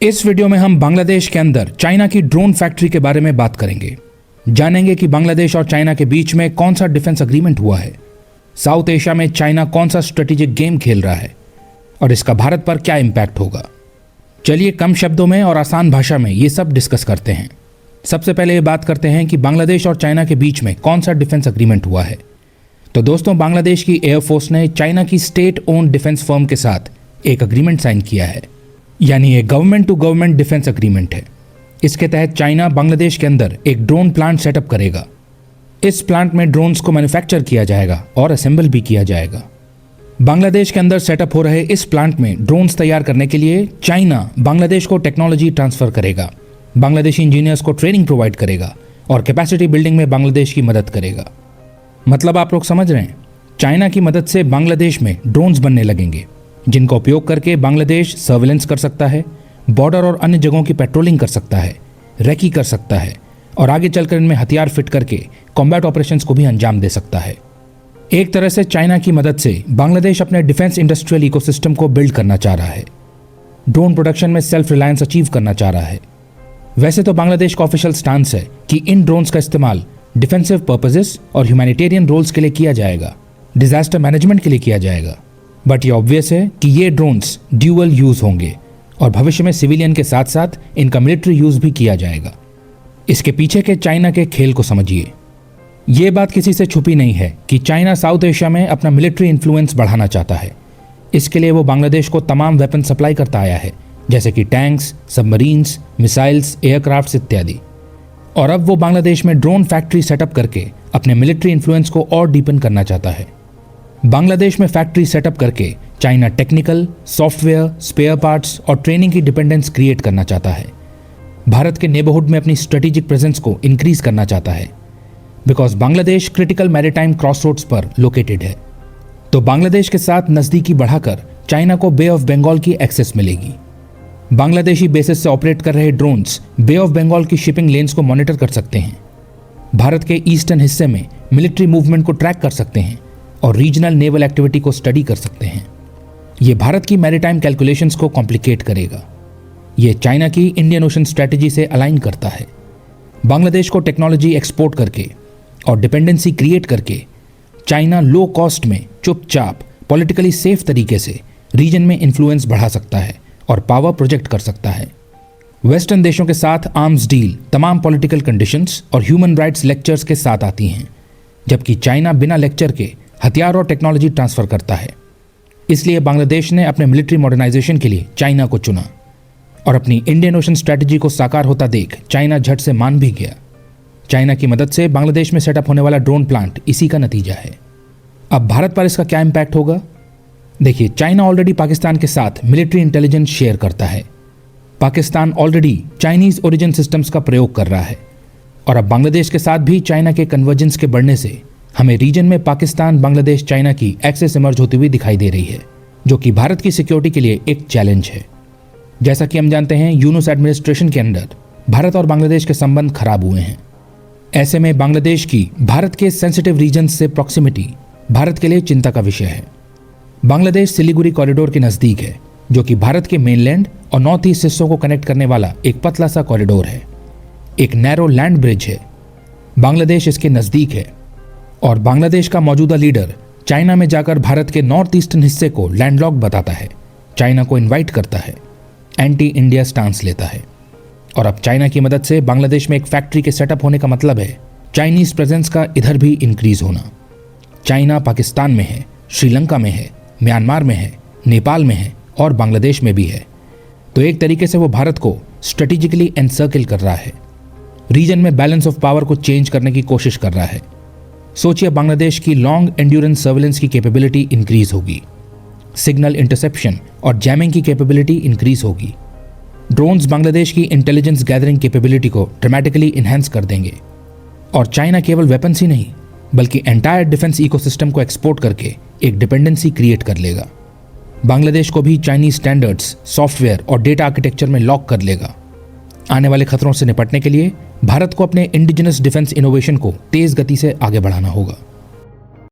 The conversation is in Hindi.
इस वीडियो में हम बांग्लादेश के अंदर चाइना की ड्रोन फैक्ट्री के बारे में बात करेंगे। जानेंगे कि बांग्लादेश और चाइना के बीच में कौन सा डिफेंस अग्रीमेंट हुआ है, साउथ एशिया में चाइना कौन सा स्ट्रेटेजिक गेम खेल रहा है और इसका भारत पर क्या इंपैक्ट होगा। चलिए कम शब्दों में और आसान भाषा में ये सब डिस्कस करते हैं। सबसे पहले ये बात करते हैं कि बांग्लादेश और चाइना के बीच में कौन सा डिफेंस अग्रीमेंट हुआ है। तो दोस्तों, बांग्लादेश की एयरफोर्स ने चाइना की स्टेट ओन्ड डिफेंस फर्म के साथ एक अग्रीमेंट साइन किया है, यानी ये government to government defence agreement है। इसके तहत चाइना बांग्लादेश के अंदर एक ड्रोन प्लांट सेटअप करेगा। इस प्लांट में ड्रोन्स को मैन्युफैक्चर किया जाएगा और असेंबल भी किया जाएगा। बांग्लादेश के अंदर सेटअप हो रहे इस प्लांट में ड्रोन्स तैयार करने के लिए चाइना बांग्लादेश को टेक्नोलॉजी ट्रांसफर करेगा, बांग्लादेशी इंजीनियर्स को ट्रेनिंग प्रोवाइड करेगा और कैपेसिटी बिल्डिंग में बांग्लादेश की मदद करेगा। मतलब आप लोग समझ रहे हैं, चाइना की मदद से बांग्लादेश में ड्रोन्स बनने लगेंगे जिनका उपयोग करके बांग्लादेश सर्विलेंस कर सकता है, बॉर्डर और अन्य जगहों की पेट्रोलिंग कर सकता है, रेकी कर सकता है और आगे चलकर इनमें हथियार फिट करके कॉम्बैट ऑपरेशंस को भी अंजाम दे सकता है। एक तरह से चाइना की मदद से बांग्लादेश अपने डिफेंस इंडस्ट्रियल इकोसिस्टम को बिल्ड करना चाह रहा है, ड्रोन प्रोडक्शन में सेल्फ रिलायंस अचीव करना चाह रहा है। वैसे तो बांग्लादेश का ऑफिशियल स्टांस है कि इन ड्रोन्स का इस्तेमाल डिफेंसिव पर्पसेस और ह्यूमैनिटेरियन रोल्स के लिए किया जाएगा, डिजास्टर मैनेजमेंट के लिए किया जाएगा। बट ये ऑब्वियस है कि ये ड्रोन्स ड्यूअल यूज होंगे और भविष्य में सिविलियन के साथ साथ इनका मिलिट्री यूज भी किया जाएगा। इसके पीछे के चाइना के खेल को समझिए। ये बात किसी से छुपी नहीं है कि चाइना साउथ एशिया में अपना मिलिट्री इन्फ्लुएंस बढ़ाना चाहता है। इसके लिए वो बांग्लादेश को तमाम वेपन सप्लाई करता आया है, जैसे कि टैंक्स, सबमरीन्स, मिसाइल्स, एयरक्राफ्ट्स इत्यादि। और अब वो बांग्लादेश में ड्रोन फैक्ट्री सेटअप करके अपने मिलिट्री इन्फ्लुएंस को और डीपन करना चाहता है। बांग्लादेश में फैक्ट्री सेटअप करके China technical, software, spare parts और ट्रेनिंग की डिपेंडेंस क्रिएट करना चाहता है। भारत के नेबरहुड में अपनी स्ट्रेटेजिक प्रेजेंस को इंक्रीज करना चाहता है, because Bangladesh critical maritime crossroads पर लोकेटेड है। तो बांग्लादेश के साथ नजदीकी बढ़ाकर चाइना को बे ऑफ बंगाल की एक्सेस मिलेगी। बांग्लादेशी बेसिस से ऑपरेट कर रहे ड्रोन्स बे ऑफ बंगाल की शिपिंग लेन्स को मॉनिटर कर सकते हैं, भारत के ईस्टर्न हिस्से में मिलिट्री मूवमेंट को ट्रैक कर सकते हैं और रीजनल नेवल एक्टिविटी को स्टडी कर सकते हैं। ये भारत की मैरीटाइम कैलकुलेशंस को कॉम्प्लिकेट करेगा। ये चाइना की इंडियन ओशन स्ट्रैटेजी से अलाइन करता है। बांग्लादेश को टेक्नोलॉजी एक्सपोर्ट करके और डिपेंडेंसी क्रिएट करके चाइना लो कॉस्ट में चुपचाप पॉलिटिकली सेफ तरीके से रीजन में इन्फ्लुएंस बढ़ा सकता है और पावर प्रोजेक्ट कर सकता है। वेस्टर्न देशों के साथ आर्म्स डील तमाम पॉलिटिकल कंडीशंस और ह्यूमन राइट्स लेक्चर्स के साथ आती हैं, जबकि चाइना बिना लेक्चर के हथियार और टेक्नोलॉजी ट्रांसफर करता है। इसलिए बांग्लादेश ने अपने मिलिट्री मॉडर्नाइजेशन के लिए चाइना को चुना और अपनी इंडियन ओशन स्ट्रैटेजी को साकार होता देख चाइना झट से मान भी गया। चाइना की मदद से बांग्लादेश में सेटअप होने वाला ड्रोन प्लांट इसी का नतीजा है। अब भारत पर इसका क्या इंपैक्ट होगा? देखिए, चाइना ऑलरेडी पाकिस्तान के साथ मिलिट्री इंटेलिजेंस शेयर करता है। Pakistan already Chinese origin systems का प्रयोग कर रहा है और अब बांग्लादेश के साथ भी चाइना के कन्वर्जेंस के बढ़ने से हमें रीजन में पाकिस्तान, बांग्लादेश, चाइना की एक्सेस इमर्ज होती हुई दिखाई दे रही है, जो कि भारत की सिक्योरिटी के लिए एक चैलेंज है। जैसा कि हम जानते हैं, यूनुस एडमिनिस्ट्रेशन के अंदर भारत और बांग्लादेश के संबंध खराब हुए हैं। ऐसे में बांग्लादेश की भारत के सेंसिटिव रीजन से प्रॉक्सिमिटी भारत के लिए चिंता का विषय है। बांग्लादेश सिलीगुड़ी कॉरिडोर के नजदीक है, जो कि भारत के मेनलैंड और नॉर्थ ईस्ट हिस्सों को कनेक्ट करने वाला एक पतला सा कॉरिडोर है। एक नैरो लैंड ब्रिज है। बांग्लादेश इसके नजदीक है और बांग्लादेश का मौजूदा लीडर चाइना में जाकर भारत के नॉर्थ ईस्टर्न हिस्से को लैंडलॉक बताता है, चाइना को इनवाइट करता है, एंटी इंडिया स्टांस लेता है। और अब चाइना की मदद से बांग्लादेश में एक फैक्ट्री के सेटअप होने का मतलब है चाइनीज प्रेजेंस का इधर भी इंक्रीज होना। चाइना पाकिस्तान में है, श्रीलंका में है, म्यांमार में है, नेपाल में है और बांग्लादेश में भी है। तो एक तरीके से वो भारत को स्ट्रेटेजिकली एनसर्किल कर रहा है, रीजन में बैलेंस ऑफ पावर को चेंज करने की कोशिश कर रहा है। सोचिए, बांग्लादेश की लॉन्ग एंड्योरेंस सर्विलेंस की कैपेबिलिटी इंक्रीज होगी, सिग्नल इंटरसेप्शन और जैमिंग की कैपेबिलिटी इंक्रीज होगी। ड्रोन्स बांग्लादेश की इंटेलिजेंस गैदरिंग कैपेबिलिटी को ड्रामेटिकली इन्हेंस कर देंगे और चाइना केवल वेपन्स ही नहीं बल्कि एंटायर डिफेंस इकोसिस्टम को एक्सपोर्ट करके एक डिपेंडेंसी क्रिएट कर लेगा। बांग्लादेश को भी चाइनीज स्टैंडर्ड्स, सॉफ्टवेयर और डेटा आर्किटेक्चर में लॉक कर लेगा। आने वाले खतरों से निपटने के लिए भारत को अपने इंडिजिनस डिफेंस इनोवेशन को तेज गति से आगे बढ़ाना होगा।